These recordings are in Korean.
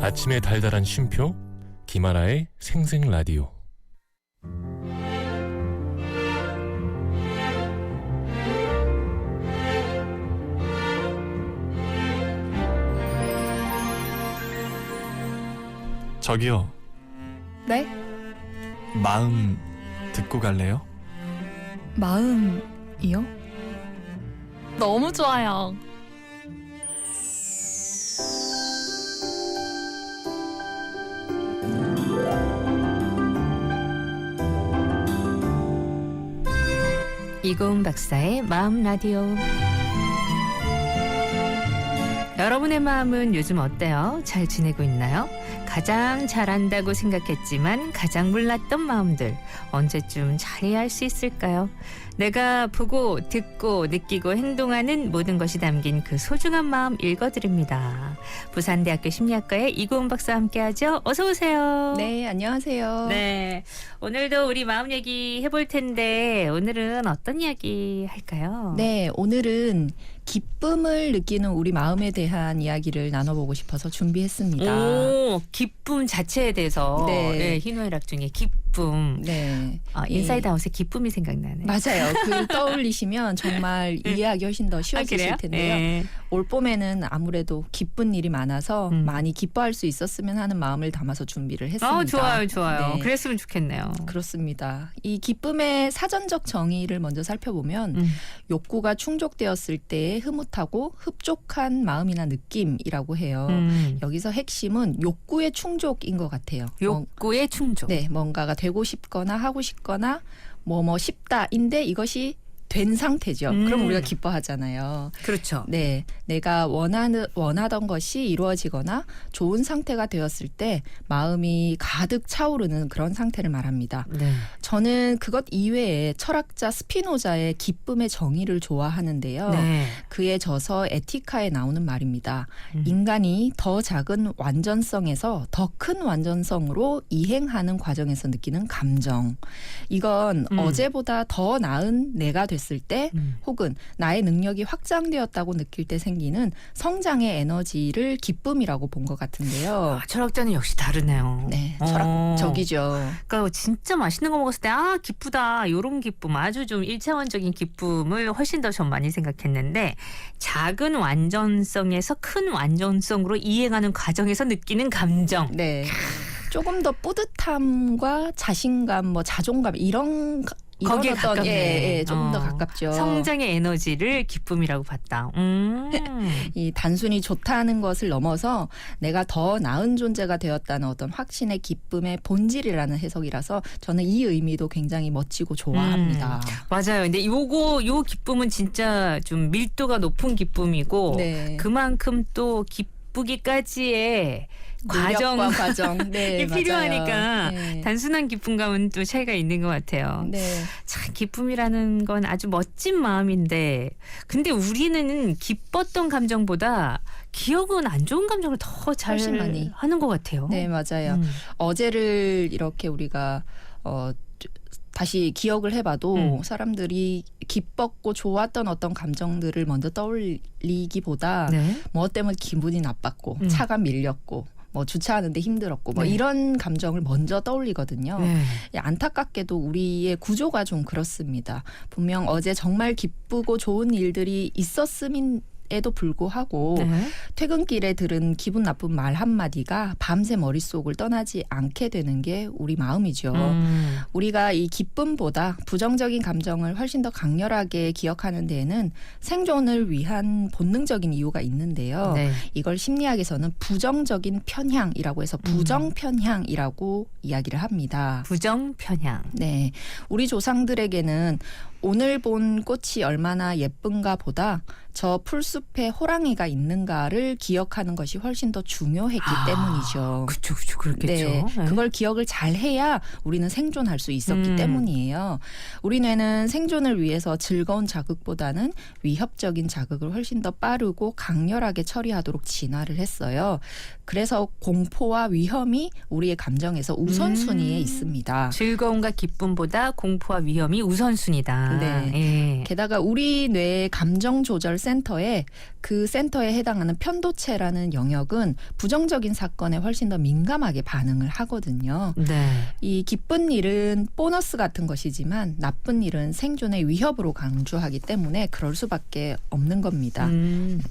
아침의 달달한 쉼표 김하나의 생생라디오. 저기요, 네? 마음 듣고 갈래요? 마음이요? 너무 좋아요. 이고은 박사의 마음 라디오. 여러분의 마음은 요즘 어때요? 잘 지내고 있나요? 가장 잘한다고 생각했지만 가장 몰랐던 마음들 언제쯤 잘 이해할 수 있을까요? 내가 보고 듣고 느끼고 행동하는 모든 것이 담긴 그 소중한 마음 읽어드립니다. 부산대학교 심리학과의 이고은 박사와 함께하죠. 어서 오세요. 네, 안녕하세요. 네, 오늘도 우리 마음 얘기 해볼 텐데 오늘은 어떤 이야기 할까요? 네, 오늘은 기쁨을 느끼는 우리 마음에 대한 이야기를 나눠보고 싶어서 준비했습니다. 오, 기쁨 자체에 대해서 네. 희노애락 중에 기쁨. 네. 인사이드 아웃의 기쁨이 생각나네. 맞아요. 그걸 떠올리시면 정말 이해하기 훨씬 더 쉬워지실 그래요? 텐데요. 네. 올 봄에는 아무래도 기쁜 일이 많아서 음. 많이 기뻐할 수 있었으면 하는 마음을 담아서 준비를 했습니다. 좋아요, 좋아요. 네. 그랬으면 좋겠네요. 그렇습니다. 이 기쁨의 사전적 정의를 먼저 살펴보면 욕구가 충족되었을 때의 흐뭇하고 흡족한 마음이나 느낌이라고 해요. 여기서 핵심은 욕구의 충족인 것 같아요. 욕구의 충족. 네, 뭔가가 되고 싶거나 하고 싶거나 뭐 싶다인데 이것이 된 상태죠. 그럼 우리가 기뻐하잖아요. 그렇죠. 네, 내가 원하던 것이 이루어지거나 좋은 상태가 되었을 때 마음이 가득 차오르는 그런 상태를 말합니다. 네. 저는 그것 이외에 철학자 스피노자의 기쁨의 정의를 좋아하는데요. 네. 그의 저서 에티카에 나오는 말입니다. 인간이 더 작은 완전성에서 더 큰 완전성으로 이행하는 과정에서 느끼는 감정. 이건 어제보다 더 나은 내가 됐을 때 혹은 나의 능력이 확장되었다고 느낄 때 생기는 성장의 에너지를 기쁨이라고 본 것 같은데요. 철학자는 역시 다르네요. 네, 철학적이죠. 그러니까 진짜 맛있는 거 먹었을 때 기쁘다 이런 기쁨, 아주 좀 일차원적인 기쁨을 훨씬 더 전 많이 생각했는데 작은 완전성에서 큰 완전성으로 이행하는 과정에서 느끼는 감정. 네, 조금 더 뿌듯함과 자신감, 자존감 이런 거기에 어떤 가깝네. 조금 더 가깝죠. 성장의 에너지를 기쁨이라고 봤다. 이 단순히 좋다는 것을 넘어서 내가 더 나은 존재가 되었다는 어떤 확신의 기쁨의 본질이라는 해석이라서 저는 이 의미도 굉장히 멋지고 좋아합니다. 맞아요. 근데 요 기쁨은 진짜 좀 밀도가 높은 기쁨이고 네. 그만큼 또 기쁘기까지의 노력과 과정 네, 필요하니까 네. 단순한 기쁨감은 또 차이가 있는 것 같아요. 네. 참 기쁨이라는 건 아주 멋진 마음인데 근데 우리는 기뻤던 감정보다 기억은 안 좋은 감정을 더 잘 훨씬 많이 하는 것 같아요. 네, 맞아요. 어제를 이렇게 우리가 다시 기억을 해봐도 사람들이 기뻤고 좋았던 어떤 감정들을 먼저 떠올리기보다 네. 뭐 때문에 기분이 나빴고 차가 밀렸고 주차하는데 힘들었고 네. 이런 감정을 먼저 떠올리거든요. 네. 안타깝게도 우리의 구조가 좀 그렇습니다. 분명 어제 정말 기쁘고 좋은 일들이 있었음에도 불구하고 네. 퇴근길에 들은 기분 나쁜 말 한마디가 밤새 머릿속을 떠나지 않게 되는 게 우리 마음이죠. 우리가 이 기쁨보다 부정적인 감정을 훨씬 더 강렬하게 기억하는 데에는 생존을 위한 본능적인 이유가 있는데요. 네. 이걸 심리학에서는 부정적인 편향이라고 해서 부정편향이라고 이야기를 합니다. 부정편향. 네, 우리 조상들에게는 오늘 본 꽃이 얼마나 예쁜가 보다 저 풀숲에 호랑이가 있는가를 기억하는 것이 훨씬 더 중요했기 때문이죠. 그렇죠, 그렇겠죠. 네, 그걸 기억을 잘 해야 우리는 생존할 수 있었기 때문이에요. 우리 뇌는 생존을 위해서 즐거운 자극보다는 위협적인 자극을 훨씬 더 빠르고 강렬하게 처리하도록 진화를 했어요. 그래서 공포와 위험이 우리의 감정에서 우선순위에 있습니다. 즐거움과 기쁨보다 공포와 위험이 우선순위다. 네. 예. 게다가 우리 뇌의 감정 조절 센터에 그 센터에 해당하는 편도체라는 영역은 부정적인 사건에 훨씬 더 민감하게 반응을 하거든요. 네. 이 기쁜 일은 보너스 같은 것이지만 나쁜 일은 생존의 위협으로 강조하기 때문에 그럴 수밖에 없는 겁니다.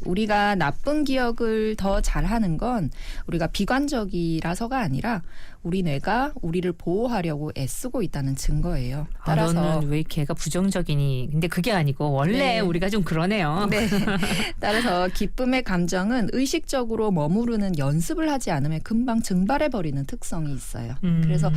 우리가 나쁜 기억을 더 잘하는 건 우리가 비관적이라서가 아니라 우리 뇌가 우리를 보호하려고 애쓰고 있다는 증거예요. 따라서 너는 왜 걔가 부정적이니? 근데 그게 아니고 원래 네. 우리가 좀 그러네요. 네. 따라서 기쁨의 감정은 의식적으로 머무르는 연습을 하지 않으면 금방 증발해버리는 특성이 있어요. 그래서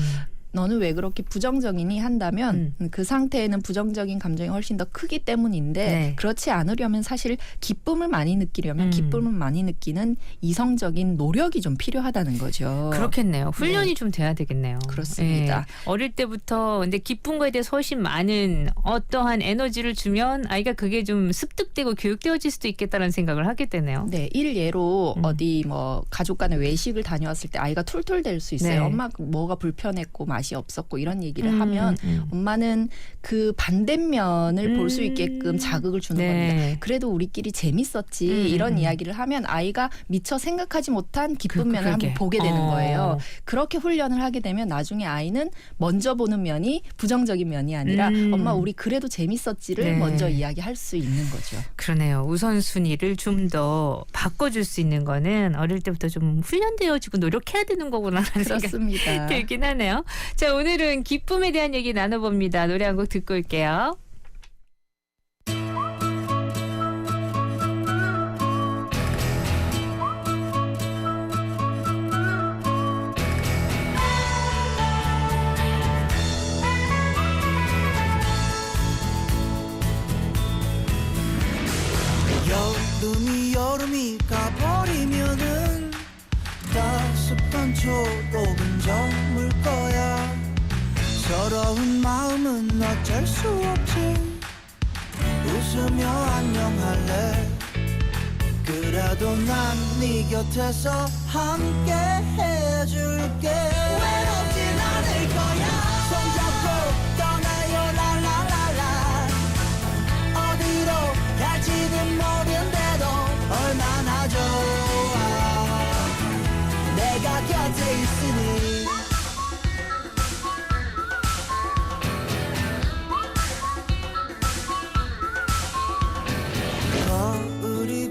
너는 왜 그렇게 부정적이니 한다면 그 상태에는 부정적인 감정이 훨씬 더 크기 때문인데 네. 그렇지 않으려면 사실 기쁨을 많이 느끼려면 기쁨을 많이 느끼는 이성적인 노력이 좀 필요하다는 거죠. 그렇겠네요. 훈련이 좀 돼야 되겠네요. 그렇습니다. 예. 어릴 때부터 근데 기쁜 거에 대해서 훨씬 많은 어떠한 에너지를 주면 아이가 그게 좀 습득되고 교육되어질 수도 있겠다는 생각을 하게 되네요. 네, 일예로 어디 뭐 가족 간의 외식을 다녀왔을 때 아이가 툴툴댈 수 있어요. 네. 엄마 뭐가 불편했고 맛이 없었고 이런 얘기를 하면 엄마는 그 반대면을 볼 수 있게끔 자극을 주는 네. 겁니다. 그래도 우리끼리 재밌었지 이런 이야기를 하면 아이가 미처 생각하지 못한 기쁜 면을 그러게. 한번 보게 되는 거예요. 그렇게 훈련을 하게 되면 나중에 아이는 먼저 보는 면이 부정적인 면이 아니라 엄마 우리 그래도 재밌었지를 네. 먼저 이야기할 수 있는 거죠. 그러네요. 우선순위를 좀 더 바꿔줄 수 있는 거는 어릴 때부터 좀 훈련되어지고 노력해야 되는 거구나라는 생각이 그렇습니다. 들긴 하네요. 자, 오늘은 기쁨에 대한 얘기 나눠봅니다. 노래 한 곡 듣고 올게요. 여름이 가버리면은 따뜻한 초록은 저물 거야. 서러운 마음은 어쩔 수 없지. 웃으며 안녕할래. 그래도 난 네 곁에서 함께 해줄게. 외롭진 않을 거야. 손잡고 떠나요 랄랄랄라. 어디로 갈지는 모른대도 얼마나 좋아. 내가 곁에 있으니.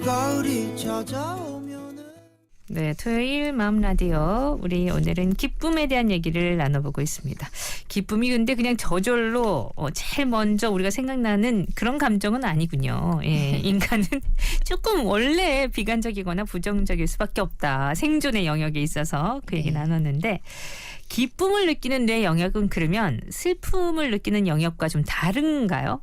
거울이 찾아오면은. 네, 토요일 마음 라디오. 우리 오늘은 기쁨에 대한 얘기를 나눠보고 있습니다. 기쁨이 근데 그냥 저절로 제일 먼저 우리가 생각나는 그런 감정은 아니군요. 예, 인간은 조금 원래 비관적이거나 부정적일 수밖에 없다. 생존의 영역에 있어서 그 얘기 나눴는데 기쁨을 느끼는 뇌 영역은 그러면 슬픔을 느끼는 영역과 좀 다른가요?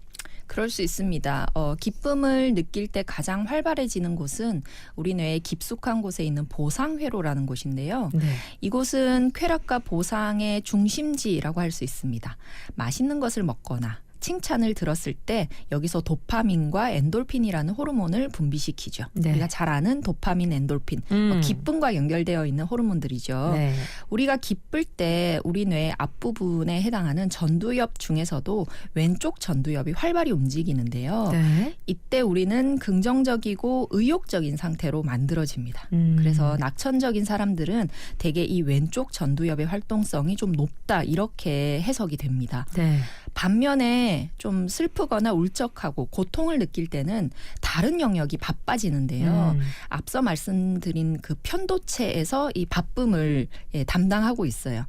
그럴 수 있습니다. 기쁨을 느낄 때 가장 활발해지는 곳은 우리 뇌의 깊숙한 곳에 있는 보상회로라는 곳인데요. 네. 이곳은 쾌락과 보상의 중심지라고 할 수 있습니다. 맛있는 것을 먹거나 칭찬을 들었을 때 여기서 도파민과 엔돌핀이라는 호르몬을 분비시키죠. 네. 우리가 잘 아는 도파민, 엔돌핀, 기쁨과 연결되어 있는 호르몬들이죠. 네. 우리가 기쁠 때 우리 뇌 앞부분에 해당하는 전두엽 중에서도 왼쪽 전두엽이 활발히 움직이는데요. 네. 이때 우리는 긍정적이고 의욕적인 상태로 만들어집니다. 음. 그래서 낙천적인 사람들은 대개 이 왼쪽 전두엽의 활동성이 좀 높다 이렇게 해석이 됩니다. 네. 반면에 좀 슬프거나 울적하고 고통을 느낄 때는 다른 영역이 바빠지는데요. 앞서 말씀드린 그 편도체에서 이 바쁨을 담당하고 있어요.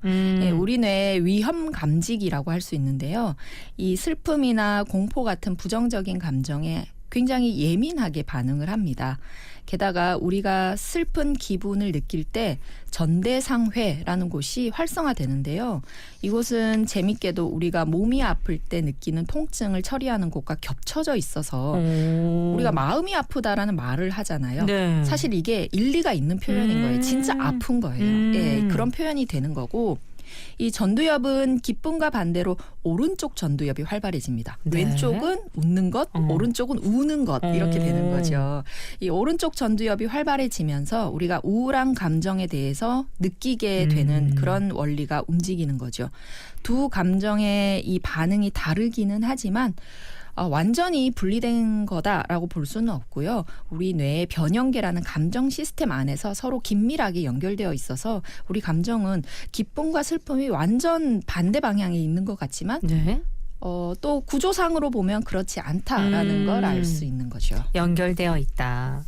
우리 뇌의 위험 감지기라고 할 수 있는데요. 이 슬픔이나 공포 같은 부정적인 감정에 굉장히 예민하게 반응을 합니다. 게다가 우리가 슬픈 기분을 느낄 때 전대상회라는 곳이 활성화되는데요. 이곳은 재밌게도 우리가 몸이 아플 때 느끼는 통증을 처리하는 곳과 겹쳐져 있어서 우리가 마음이 아프다라는 말을 하잖아요. 네. 사실 이게 일리가 있는 표현인 거예요. 진짜 아픈 거예요. 예, 그런 표현이 되는 거고 이 전두엽은 기쁨과 반대로 오른쪽 전두엽이 활발해집니다. 네. 왼쪽은 웃는 것, 오른쪽은 우는 것 이렇게 되는 거죠. 이 오른쪽 전두엽이 활발해지면서 우리가 우울한 감정에 대해서 느끼게 되는 그런 원리가 움직이는 거죠. 두 감정의 이 반응이 다르기는 하지만 완전히 분리된 거다라고 볼 수는 없고요. 우리 뇌의 변형계라는 감정 시스템 안에서 서로 긴밀하게 연결되어 있어서 우리 감정은 기쁨과 슬픔이 완전 반대 방향에 있는 것 같지만 네. 또 구조상으로 보면 그렇지 않다라는 걸 알 수 있는 거죠. 연결되어 있다.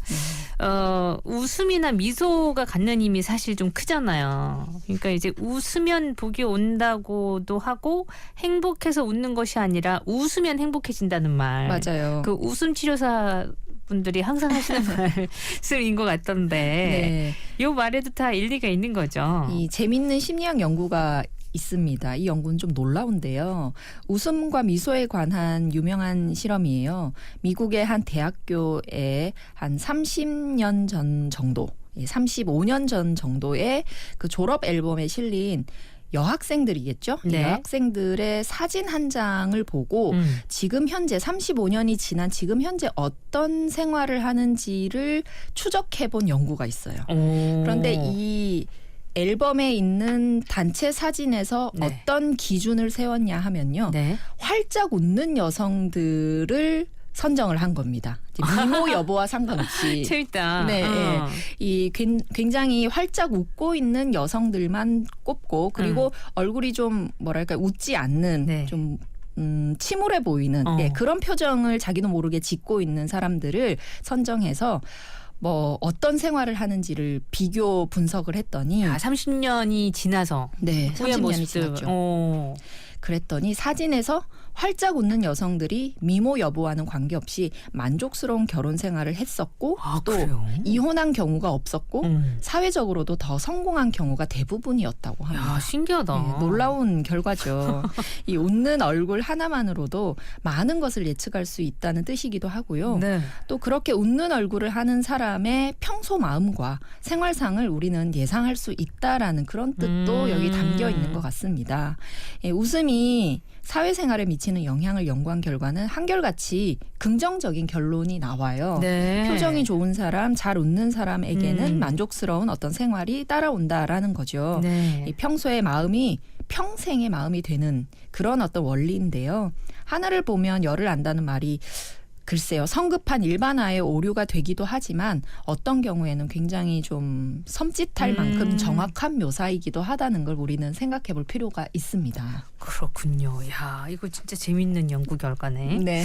웃음이나 미소가 갖는 힘이 사실 좀 크잖아요. 그러니까 이제 웃으면 복이 온다고도 하고 행복해서 웃는 것이 아니라 웃으면 행복해진다는 말. 맞아요. 그 웃음 치료사 분들이 항상 하시는 말씀인 것 같던데 네. 이 말에도 다 일리가 있는 거죠. 이 재밌는 심리학 연구가 있습니다. 이 연구는 좀 놀라운데요. 웃음과 미소에 관한 유명한 실험이에요. 미국의 한 대학교에 한 30년 전 정도, 35년 전 정도의 그 졸업 앨범에 실린 여학생들이겠죠. 네. 여학생들의 사진 한 장을 보고 지금 현재 35년이 지난 지금 현재 어떤 생활을 하는지를 추적해 본 연구가 있어요. 그런데 이 앨범에 있는 단체 사진에서 네. 어떤 기준을 세웠냐 하면요. 네. 활짝 웃는 여성들을 선정을 한 겁니다. 미모 여부와 상관없이. 재밌다. 네, 이 굉장히 활짝 웃고 있는 여성들만 꼽고 그리고 얼굴이 좀 뭐랄까 웃지 않는 네. 좀 침울해 보이는 그런 표정을 자기도 모르게 짓고 있는 사람들을 선정해서 뭐 어떤 생활을 하는지를 비교 분석을 했더니 30년이 지나서 네, 후의 30년이 모습들. 지났죠. 그랬더니 사진에서 활짝 웃는 여성들이 미모 여부와는 관계없이 만족스러운 결혼 생활을 했었고 또 그래요? 이혼한 경우가 없었고 사회적으로도 더 성공한 경우가 대부분이었다고 합니다. 야, 신기하다. 네, 놀라운 결과죠. 이 웃는 얼굴 하나만으로도 많은 것을 예측할 수 있다는 뜻이기도 하고요. 네. 또 그렇게 웃는 얼굴을 하는 사람의 평소 마음과 생활상을 우리는 예상할 수 있다라는 그런 뜻도 여기 담겨 있는 것 같습니다. 예, 웃음이 사회생활에 미치는 영향을 연구한 결과는 한결같이 긍정적인 결론이 나와요. 네. 표정이 좋은 사람, 잘 웃는 사람에게는 만족스러운 어떤 생활이 따라온다라는 거죠. 네. 이 평소의 마음이 평생의 마음이 되는 그런 어떤 원리인데요. 하늘을 보면 열을 안다는 말이 글쎄요. 성급한 일반화의 오류가 되기도 하지만 어떤 경우에는 굉장히 좀 섬찟할 만큼 정확한 묘사이기도 하다는 걸 우리는 생각해 볼 필요가 있습니다. 그렇군요. 야, 이거 진짜 재밌는 연구 결과네. 네.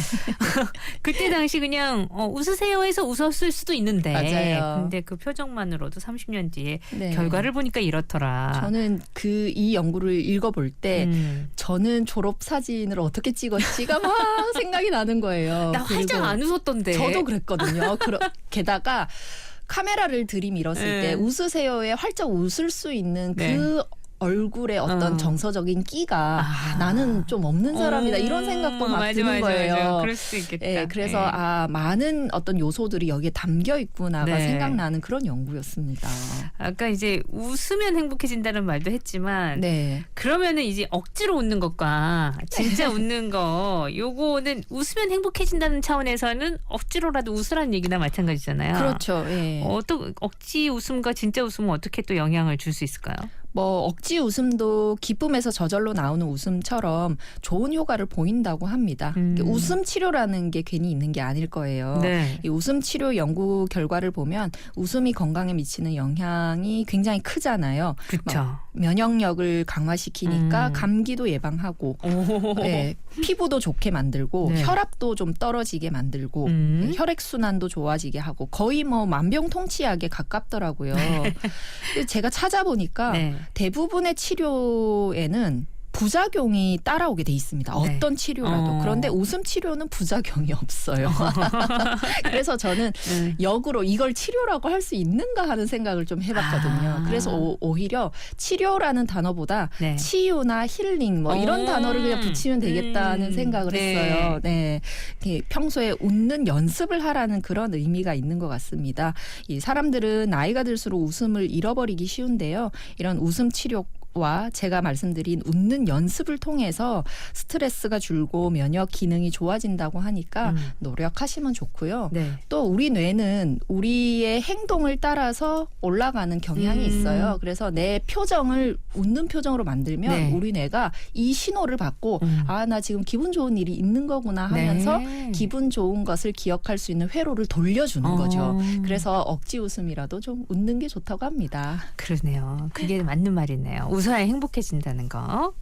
그때 당시 그냥 웃으세요 해서 웃었을 수도 있는데 맞아요. 근데 그 표정만으로도 30년 뒤에 네. 결과를 보니까 이렇더라. 저는 이 연구를 읽어볼 때 저는 졸업 사진을 어떻게 찍었지가 막 생각이 나는 거예요. 나 활짝 그리고 안 웃었던데. 저도 그랬거든요. 게다가 카메라를 들이밀었을 때 웃으세요에 활짝 웃을 수 있는 네. 그 얼굴에 어떤 정서적인 끼가 나는 좀 없는 사람이다 이런 생각도 막 드는 거예요. 맞아. 그럴 수 있겠다. 예, 그래서 많은 어떤 요소들이 여기에 담겨 있구나가 네. 생각나는 그런 연구였습니다. 아까 이제 웃으면 행복해진다는 말도 했지만 네. 그러면은 이제 억지로 웃는 것과 진짜 웃는 거 요거는 웃으면 행복해진다는 차원에서는 억지로라도 웃으라는 얘기나 마찬가지잖아요. 그렇죠. 예. 또 억지 웃음과 진짜 웃음은 어떻게 또 영향을 줄 수 있을까요? 뭐 억지 웃음도 기쁨에서 저절로 나오는 웃음처럼 좋은 효과를 보인다고 합니다. 웃음 치료라는 게 괜히 있는 게 아닐 거예요. 네. 이 웃음 치료 연구 결과를 보면 웃음이 건강에 미치는 영향이 굉장히 크잖아요. 그렇죠. 면역력을 강화시키니까 감기도 예방하고 네, 피부도 좋게 만들고 네. 혈압도 좀 떨어지게 만들고 혈액순환도 좋아지게 하고 거의 뭐 만병통치약에 가깝더라고요. 제가 찾아보니까 네. 대부분의 치료에는 부작용이 따라오게 돼 있습니다. 네. 어떤 치료라도. 그런데 웃음 치료는 부작용이 없어요. 그래서 저는 역으로 이걸 치료라고 할 수 있는가 하는 생각을 좀 해봤거든요. 그래서 오히려 치료라는 단어보다 네. 치유나 힐링 뭐 이런 단어를 그냥 붙이면 되겠다는 생각을 했어요. 네. 평소에 웃는 연습을 하라는 그런 의미가 있는 것 같습니다. 이 사람들은 나이가 들수록 웃음을 잃어버리기 쉬운데요. 이런 웃음 치료 와 제가 말씀드린 웃는 연습을 통해서 스트레스가 줄고 면역 기능이 좋아진다고 하니까 노력하시면 좋고요. 네. 또 우리 뇌는 우리의 행동을 따라서 올라가는 경향이 있어요. 그래서 내 표정을 웃는 표정으로 만들면 네. 우리 뇌가 이 신호를 받고 아, 나 지금 기분 좋은 일이 있는 거구나 하면서 네. 기분 좋은 것을 기억할 수 있는 회로를 돌려주는 거죠. 그래서 억지 웃음이라도 좀 웃는 게 좋다고 합니다. 그러네요. 그게 맞는 말이네요. 웃어야 행복해진다는 거.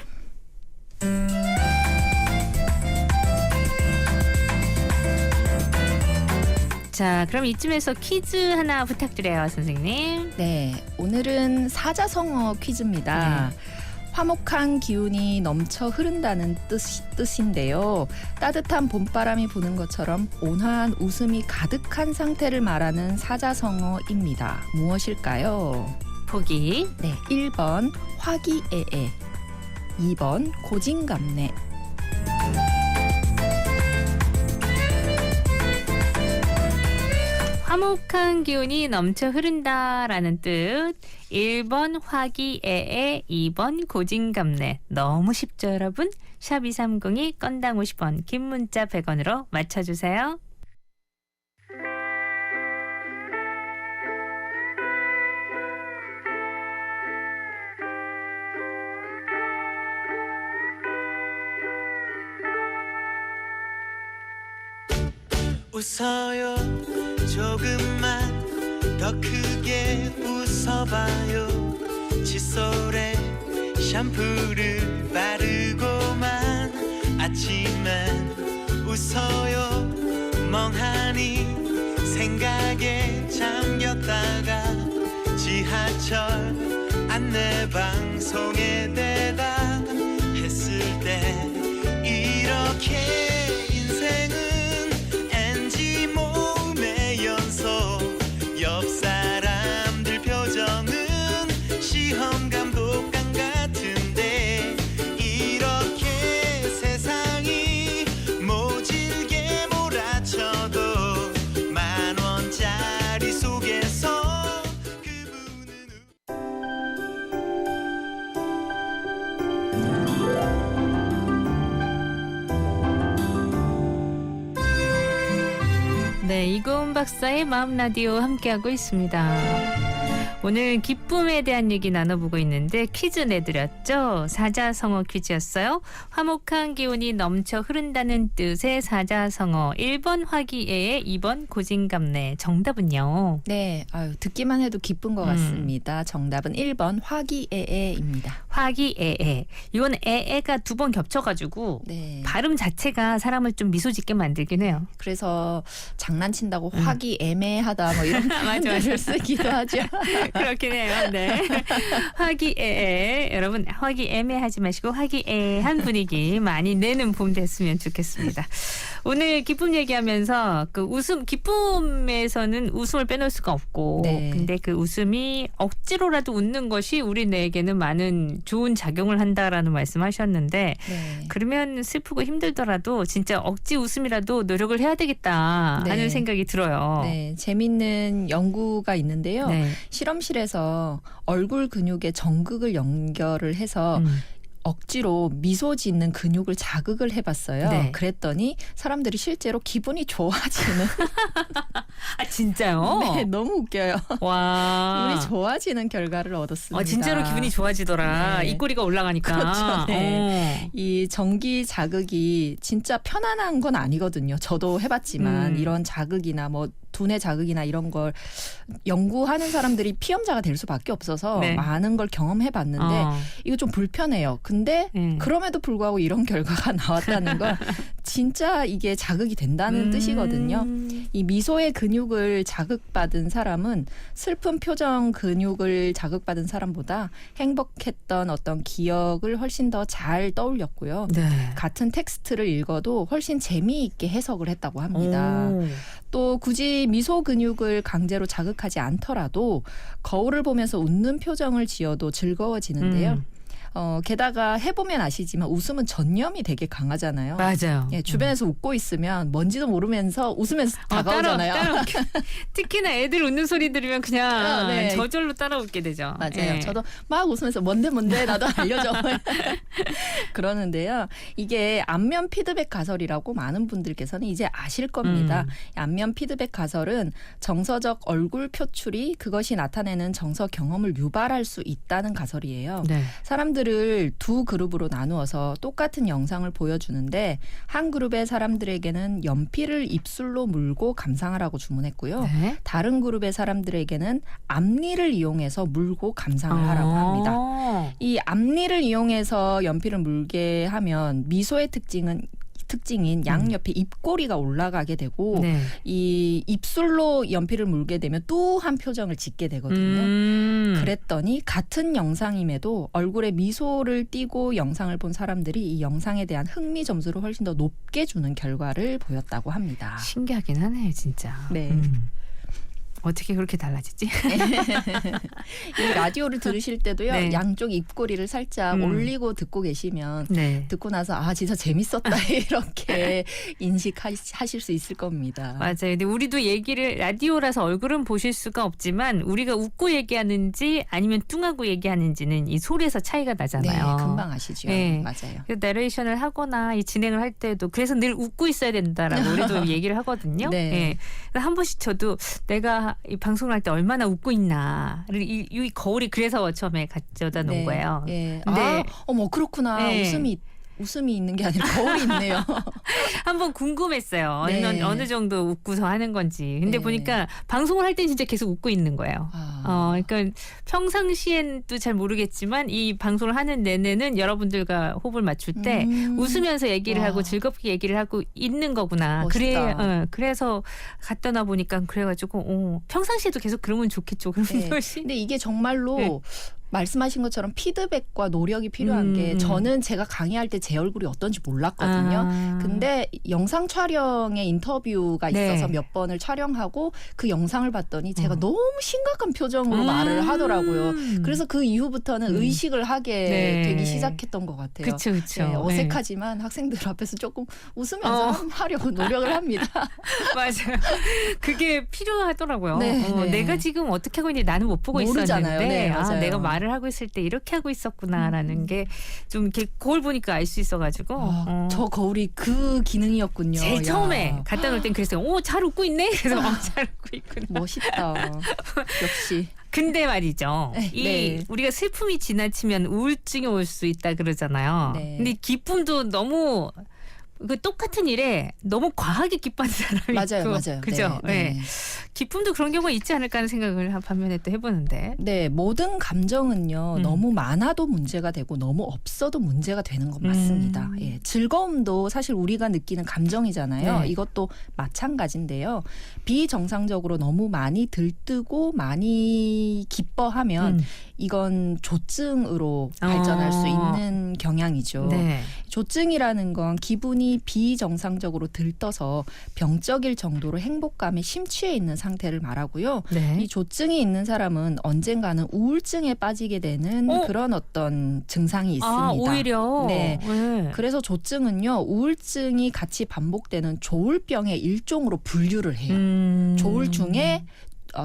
자, 그럼 이쯤에서 퀴즈 하나 부탁드려요, 선생님. 네, 오늘은 사자성어 퀴즈입니다. 화목한 기운이 넘쳐 흐른다는 뜻인데요. 따뜻한 봄바람이 부는 것처럼 온화한 웃음이 가득한 상태를 말하는 사자성어입니다. 무엇일까요? 보기. 네, 1번 화기애애, 2번 고진감래. 화목한 기운이 넘쳐 흐른다라는 뜻. 1번 화기애애, 2번 고진감래. 너무 쉽죠, 여러분? 샵 2302 건당 50원, 긴 문자 100원으로 맞춰주세요. 웃어요 조금만 더 크게 웃어봐요 칫솔에 샴푸를 바르고만 아침엔 웃어요 멍하니 생각에 잠겼다가 지하철 안내방송에 대답했을 때 이렇게 인생은 NG 모음의 연속 옆 사람들 표정은 시험 감독관 같은데 이렇게 세상이 모질게 몰아쳐도 10,000원짜리 속에서 그분은 네, 이고은 박사의 마음 라디오 함께하고 있습니다. 오늘 기쁨에 대한 얘기 나눠보고 있는데 퀴즈 내드렸죠. 사자성어 퀴즈였어요. 화목한 기운이 넘쳐 흐른다는 뜻의 사자성어. 1번 화기애애, 2번 고진감래. 정답은요? 네, 아유, 듣기만 해도 기쁜 것 같습니다. 정답은 1번 화기애애입니다. 화기애애. 이건 애애가 두 번 겹쳐가지고 네. 발음 자체가 사람을 좀 미소 짓게 만들긴 해요. 그래서 장난친다고 화기애매하다 뭐 이런 표현을 쓰기도 하죠. 그렇긴 해요. 네. 화기애애. 여러분 화기애매하지 마시고 화기애애한 분위기 많이 내는 봄 됐으면 좋겠습니다. 오늘 기쁨 얘기하면서 그 웃음, 기쁨에서는 웃음을 빼놓을 수가 없고 네. 근데 그 웃음이 억지로라도 웃는 것이 우리 뇌에게는 많은 좋은 작용을 한다라는 말씀하셨는데 네. 그러면 슬프고 힘들더라도 진짜 억지 웃음이라도 노력을 해야 되겠다 네. 하는 생각이 들어요. 네, 재밌는 연구가 있는데요. 네. 실험실에서 얼굴 근육에 전극을 연결을 해서 억지로 미소 짓는 근육을 자극을 해봤어요. 네. 그랬더니 사람들이 실제로 기분이 좋아지는. 아 진짜요? 네, 너무 웃겨요. 와. 기분이 좋아지는 결과를 얻었습니다. 진짜로 기분이 좋아지더라. 네. 입꼬리가 올라가니까. 그렇죠. 네. 이 전기 자극이 진짜 편안한 건 아니거든요. 저도 해봤지만 이런 자극이나 뭐 두뇌 자극이나 이런 걸 연구하는 사람들이 피험자가 될 수밖에 없어서 네. 많은 걸 경험해봤는데 이거 좀 불편해요. 근데 그럼에도 불구하고 이런 결과가 나왔다는 건 진짜 이게 자극이 된다는 뜻이거든요. 이 미소의 근육을 자극받은 사람은 슬픈 표정 근육을 자극받은 사람보다 행복했던 어떤 기억을 훨씬 더 잘 떠올렸고요. 네. 같은 텍스트를 읽어도 훨씬 재미있게 해석을 했다고 합니다. 오. 또 굳이 미소 근육을 강제로 자극하지 않더라도 거울을 보면서 웃는 표정을 지어도 즐거워지는데요. 게다가 해보면 아시지만 웃음은 전염이 되게 강하잖아요. 맞아요. 예, 주변에서 웃고 있으면 뭔지도 모르면서 웃으면서 다가오잖아요. 따라 특히나 애들 웃는 소리 들으면 그냥 네. 저절로 따라 웃게 되죠. 맞아요. 예. 저도 막 웃으면서 뭔데 나도 알려줘. 그러는데요. 이게 안면 피드백 가설이라고 많은 분들께서는 이제 아실 겁니다. 안면 피드백 가설은 정서적 얼굴 표출이 그것이 나타내는 정서 경험을 유발할 수 있다는 가설이에요. 네. 사람들을 두 그룹으로 나누어서 똑같은 영상을 보여주는데 한 그룹의 사람들에게는 연필을 입술로 물고 감상하라고 주문했고요. 네. 다른 그룹의 사람들에게는 앞니를 이용해서 물고 감상을 하라고 합니다. 이 앞니를 이용해서 연필을 물게 하면 미소의 특징인 양옆에 입꼬리가 올라가게 되고 네. 이 입술로 연필을 물게 되면 뚜한 표정을 짓게 되거든요. 그랬더니 같은 영상임에도 얼굴에 미소를 띠고 영상을 본 사람들이 이 영상에 대한 흥미 점수를 훨씬 더 높게 주는 결과를 보였다고 합니다. 신기하긴 하네요, 진짜. 네. 어떻게 그렇게 달라지지? 이 라디오를 들으실 때도요. 네. 양쪽 입꼬리를 살짝 올리고 듣고 계시면 네. 듣고 나서 아 진짜 재밌었다 이렇게 인식하실 수 있을 겁니다. 맞아요. 근데 우리도 얘기를 라디오라서 얼굴은 보실 수가 없지만 우리가 웃고 얘기하는지 아니면 뚱하고 얘기하는지는 이 소리에서 차이가 네, 나잖아요. 금방 아시죠. 네. 맞아요. 그래서 내레이션을 하거나 이 진행을 할 때도 그래서 늘 웃고 있어야 된다라고 우리도 얘기를 하거든요. 네. 예. 그래서 한 번씩 저도 내가 이 방송을 할 때 얼마나 웃고 있나를 이 거울이 그래서 처음에 가져다 놓은 거예요. 네. 근데 아, 어머 그렇구나. 네. 웃음이 있는 게 아니라 거울이 있네요. 한번 궁금했어요. 네. 어느 정도 웃고서 하는 건지. 근데 네. 보니까 방송을 할 땐 진짜 계속 웃고 있는 거예요. 그러니까 평상시엔 또 잘 모르겠지만 이 방송을 하는 내내는 여러분들과 호흡을 맞출 때 웃으면서 얘기를 와. 하고 즐겁게 얘기를 하고 있는 거구나. 멋있다. 그래서 갖다 놔 보니까 그래가지고 평상시에도 계속 그러면 좋겠죠. 그러면 네. 훨씬. 근데 이게 정말로 네. 말씀하신 것처럼 피드백과 노력이 필요한 게 저는 제가 강의할 때 제 얼굴이 어떤지 몰랐거든요. 근데 영상 촬영에 인터뷰가 네. 있어서 몇 번을 촬영하고 그 영상을 봤더니 제가 너무 심각한 표정으로 말을 하더라고요. 그래서 그 이후부터는 의식을 하게 네. 되기 시작했던 것 같아요. 그렇죠, 그렇죠. 네, 어색하지만 학생들 앞에서 조금 웃으면서 하려고 노력을 합니다. 맞아요. 그게 필요하더라고요. 네, 네. 내가 지금 어떻게 하고 있는지 나는 못 보고 모르잖아요. 있었는데 네, 맞아요. 내가 말을 하고 있을 때 이렇게 하고 있었구나라는 게 좀 이렇게 거울 보니까 알 수 있어가지고 저 거울이 그 기능이었군요. 제일 야. 처음에 갖다 놓을 땐 그랬어요. 잘 웃고 있네. 그래서 잘 웃고 있구나. 멋있다. 역시. 근데 말이죠. 네. 우리가 슬픔이 지나치면 우울증이 올 수 있다 그러잖아요. 네. 근데 기쁨도 너무 그 똑같은 일에 너무 과하게 기뻐하는 사람이 맞아요, 있고, 맞아요. 그죠? 네. 네. 기쁨도 그런 경우가 있지 않을까 하는 생각을 반면에 또 해보는데. 네, 모든 감정은요 너무 많아도 문제가 되고 너무 없어도 문제가 되는 건 맞습니다. 예, 즐거움도 사실 우리가 느끼는 감정이잖아요. 네. 이것도 마찬가지인데요. 비정상적으로 너무 많이 들뜨고 많이 기뻐하면 이건 조증으로 발전할 수 있는 경향이죠. 네. 조증이라는 건 기분이 비정상적으로 들떠서 병적일 정도로 행복감에 심취해 있는 상태를 말하고요. 네. 이 조증이 있는 사람은 언젠가는 우울증에 빠지게 되는 그런 어떤 증상이 있습니다. 오히려. 네. 네. 그래서 조증은요, 우울증이 같이 반복되는 조울병의 일종으로 분류를 해요.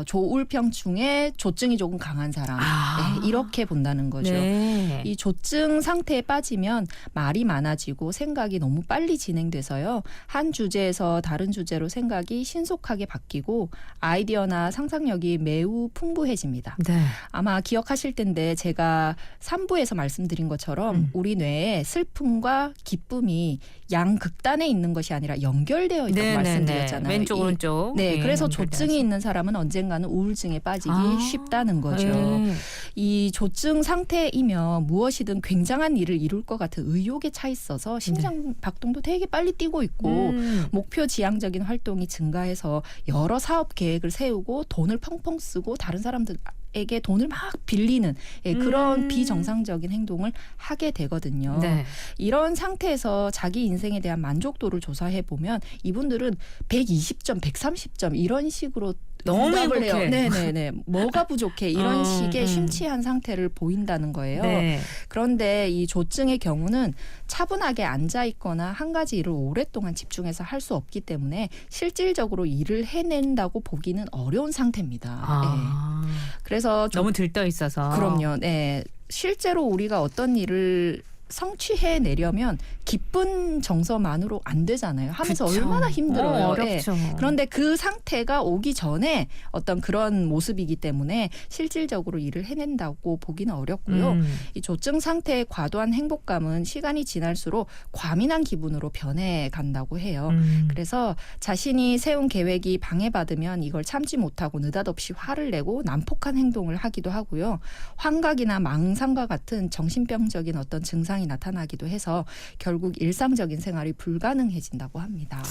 조울병 중에 조증이 조금 강한 사람 네, 이렇게 본다는 거죠. 네. 이 조증 상태에 빠지면 말이 많아지고 생각이 너무 빨리 진행돼서요. 한 주제에서 다른 주제로 생각이 신속하게 바뀌고 아이디어나 상상력이 매우 풍부해집니다. 네. 아마 기억하실 텐데 제가 3부에서 말씀드린 것처럼 우리 뇌에 슬픔과 기쁨이 양극단에 있는 것이 아니라 연결되어 있다고 말씀드렸잖아요. 왼쪽 오른쪽. 네, 그래서 연결돼서. 조증이 있는 사람은 언젠가는 우울증에 빠지기 쉽다는 거죠. 네. 이 조증 상태이면 무엇이든 굉장한 일을 이룰 것 같은 의욕에 차 있어서 심장 박동도 되게 빨리 뛰고 있고 목표 지향적인 활동이 증가해서 여러 사업 계획을 세우고 돈을 펑펑 쓰고 다른 사람들에게 돈을 막 빌리는 그런 비정상적인 행동을 하게 되거든요. 네. 이런 상태에서 자기 인생에 대한 만족도를 조사해 보면 이분들은 120점, 130점 이런 식으로 너무 응답을 해요. 행복해. 네네네. 뭐가 부족해 이런 식의 음. 심취한 상태를 보인다는 거예요. 네. 그런데 이 조증의 경우는 차분하게 앉아 있거나 한 가지 일을 오랫동안 집중해서 할 수 없기 때문에 실질적으로 일을 해낸다고 보기는 어려운 상태입니다. 네. 아, 그래서 너무 들떠 있어서. 그럼요. 네. 실제로 우리가 어떤 일을 성취해 내려면 기쁜 정서만으로 안 되잖아요. 하면서 그쵸. 얼마나 힘들어요. 어렵죠. 그런데 그 상태가 오기 전에 어떤 그런 모습이기 때문에 실질적으로 일을 해낸다고 보기는 어렵고요. 이 조증 상태의 과도한 행복감은 시간이 지날수록 과민한 기분으로 변해간다고 해요. 그래서 자신이 세운 계획이 방해받으면 이걸 참지 못하고 느닷없이 화를 내고 난폭한 행동을 하기도 하고요. 환각이나 망상과 같은 정신병적인 어떤 증상이 나타나기도 해서 결국 일상적인 생활이 불가능해진다고 합니다.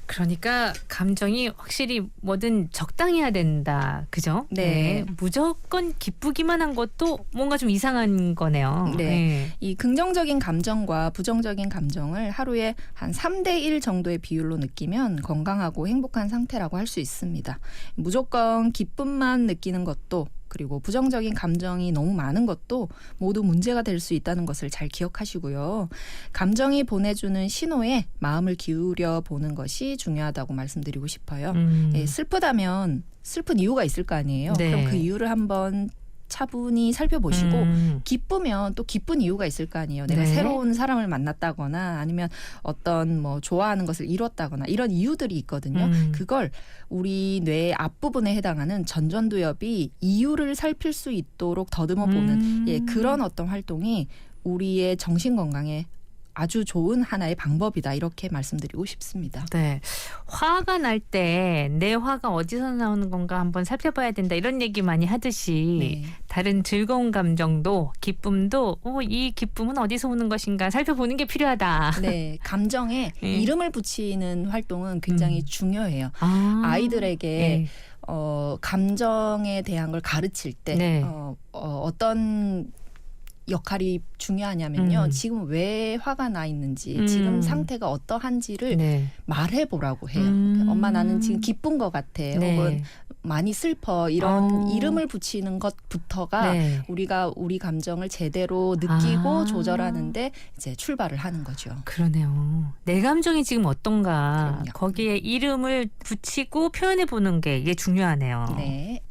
그러니까 감정이 확실히 뭐든 적당해야 된다. 그죠? 네. 무조건 기쁘기만 한 것도 뭔가 좀 이상한 거네요. 네. 이 긍정적인 감정과 부정적인 감정을 하루에 한 3대1 정도의 비율로 느끼면 건강하고 행복한 상태라고 할 수 있습니다. 무조건 기쁨만 느끼는 것도 그리고 부정적인 감정이 너무 많은 것도 모두 문제가 될 수 있다는 것을 잘 기억하시고요. 감정이 보내주는 신호에 마음을 기울여 보는 것이 중요하다고 말씀드리고 싶어요. 예, 슬프다면 슬픈 이유가 있을 거 아니에요. 네. 그럼 그 이유를 한번 차분히 살펴보시고 기쁘면 또 기쁜 이유가 있을 거 아니에요. 내가 네. 새로운 사람을 만났다거나 아니면 어떤 뭐 좋아하는 것을 이뤘다거나 이런 이유들이 있거든요. 그걸 우리 뇌의 앞부분에 해당하는 전전두엽이 이유를 살필 수 있도록 더듬어 보는 예, 그런 어떤 활동이 우리의 정신 건강에 아주 좋은 하나의 방법이다. 이렇게 말씀드리고 싶습니다. 네. 화가 날 때 내 화가 어디서 나오는 건가 한번 살펴봐야 된다. 이런 얘기 많이 하듯이 네. 다른 즐거운 감정도 기쁨도 이 기쁨은 어디서 오는 것인가 살펴보는 게 필요하다. 네, 감정에 네. 이름을 붙이는 활동은 굉장히 중요해요. 아. 아이들에게 네. 감정에 대한 걸 가르칠 때 네. 어떤 역할이 중요하냐면요. 지금 왜 화가 나 있는지, 지금 상태가 어떠한지를 네. 말해보라고 해요. 엄마 나는 지금 기쁜 것 같아. 네. 혹은 많이 슬퍼. 이런 이름을 붙이는 것부터가 네. 우리가 우리 감정을 제대로 느끼고 아. 조절하는데 이제 출발을 하는 거죠. 그러네요. 내 감정이 지금 어떤가 그럼요. 거기에 이름을 붙이고 표현해 보는 게 이게 중요하네요. 네.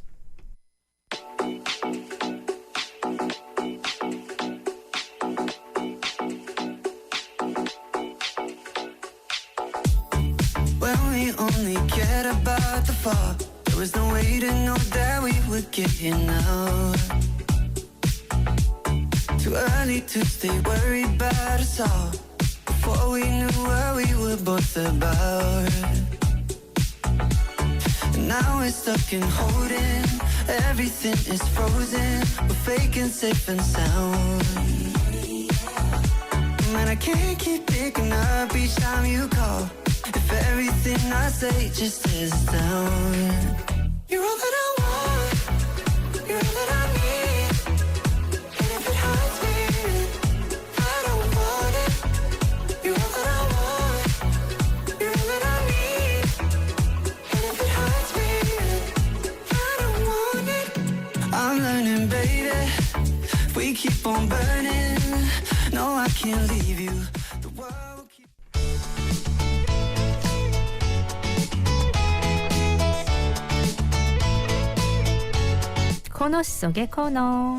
When we only cared about the fall, there was no way to know that we would get here now. Too early to stay worried about us all, before we knew what we were both about. And now we're stuck in holding, everything is frozen, we're faking safe and sound. Man, I can't keep picking up each time you call. If everything I say just is down. You're all that I want, you're all that I need. And if it hurts me, I don't want it. You're all that I want, you're all that I need. And if it hurts me, I don't want it. I'm learning, baby, if we keep on burning, no, I can't leave you. The world will keep. 코너 속의 코너.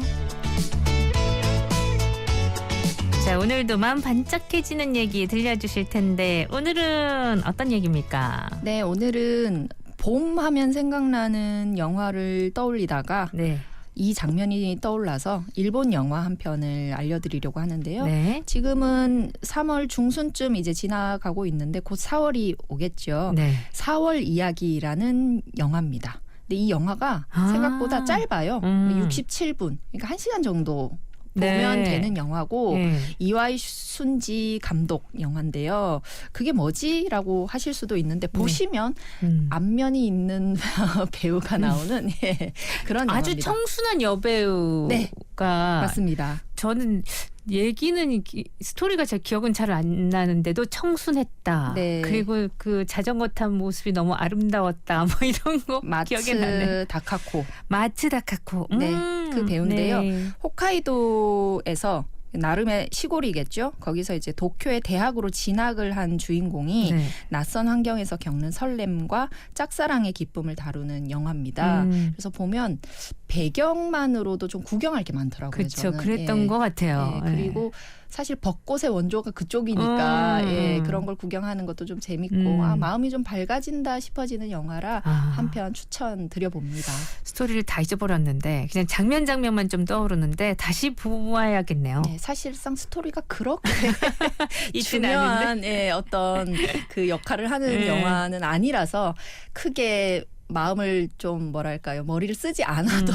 자, 오늘도 마음 반짝해지는 얘기 들려주실 텐데 오늘은 어떤 얘기입니까? 네, 오늘은 봄 하면 생각나는 영화를 떠올리다가 네. 이 장면이 떠올라서 일본 영화 한 편을 알려드리려고 하는데요. 네. 지금은 3월 중순쯤 이제 지나가고 있는데 곧 4월이 오겠죠. 네. 4월 이야기라는 영화입니다. 근데 이 영화가 아. 생각보다 짧아요. 67분. 그러니까 1시간 정도 보면 네. 되는 영화고 네. 이와이 순지 감독 영화인데요. 그게 뭐지라고 하실 수도 있는데 보시면 안면이 있는 배우가 나오는 예, 그런 아주 영화입니다. 청순한 여배우가 네. 맞습니다. 저는 얘기는 스토리가 제 기억은 잘 안 나는데도 청순했다. 네. 그리고 그 자전거 탄 모습이 너무 아름다웠다. 뭐 이런 거 기억이 나네. 마츠 다카코. 마츠 다카코. 네, 그 배우인데요. 네. 홋카이도에서 나름의 시골이겠죠. 거기서 이제 도쿄의 대학으로 진학을 한 주인공이 네. 낯선 환경에서 겪는 설렘과 짝사랑의 기쁨을 다루는 영화입니다. 그래서 보면 배경만으로도 좀 구경할 게 많더라고요. 그렇죠. 저는. 그랬던 예. 것 같아요. 예, 그리고 사실 벚꽃의 원조가 그쪽이니까 예, 그런 걸 구경하는 것도 좀 재밌고 마음이 좀 밝아진다 싶어지는 영화라 한편 추천드려봅니다. 스토리를 다 잊어버렸는데 그냥 장면만 좀 떠오르는데 다시 보아야겠네요. 네, 사실상 스토리가 그렇게 있지는 중요한 예, 어떤 그 역할을 하는 네. 영화는 아니라서 크게 마음을 좀 뭐랄까요 머리를 쓰지 않아도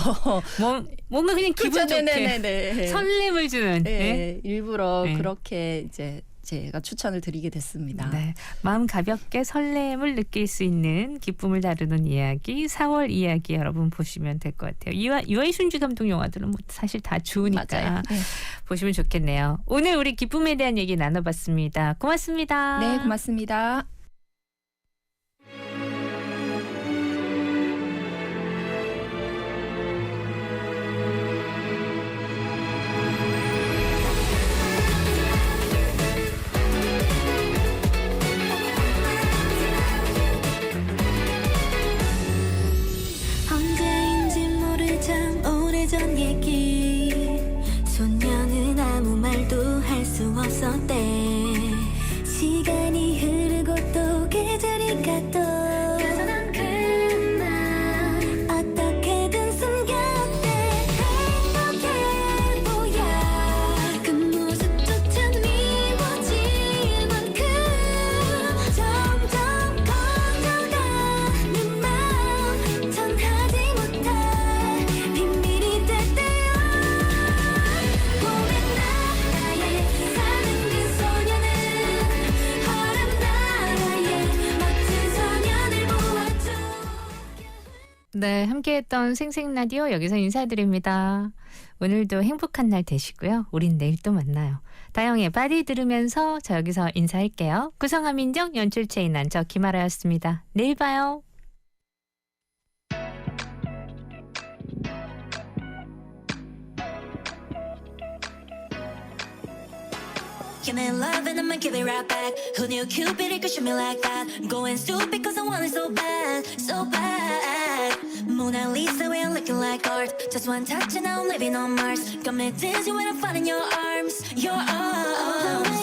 뭔가 그냥 기분 좋게 네네네. 설렘을 주는. 네, 네. 일부러 네. 그렇게 이제 제가 추천을 드리게 됐습니다. 네. 마음 가볍게 설렘을 느낄 수 있는 기쁨을 다루는 이야기 4월 이야기 여러분 보시면 될 것 같아요. 유아이순지 감독 영화들은 뭐 사실 다 좋으니까 맞아요. 네. 보시면 좋겠네요. 오늘 우리 기쁨에 대한 얘기 나눠봤습니다. 고맙습니다. 네, 고맙습니다. 언제인지 모르던 오래전 얘기 소녀는 아무 말도 할 수 없었대 시간이 흐르고 또 계절이 가도 그래서 난 그만 어떻게든 숨겼대 행복해 보여 그 모습조차 미워질 만큼 점점 커져가는 마음 전하지 못할 비밀이 됐대요 봄의 나라에 사는 그 소녀는 허름 나라에 멋진 소년을 보았죠 네, 함께했던 생생라디오 여기서 인사드립니다. 오늘도 행복한 날 되시고요. 우린 내일 또 만나요. 다영의 바디 들으면서 저 여기서 인사할게요. 구성함 인정 연출 체인한 저 김아라였습니다. 내일 봐요. Give me love and I'ma give it right back. Who knew Cupid could shoot me like that? I'm going stupid cause I want it so bad, so bad. Mona Lisa, we're looking like art. Just one touch and now I'm living on Mars. Got me dizzy when I'm finding your arms, your arms.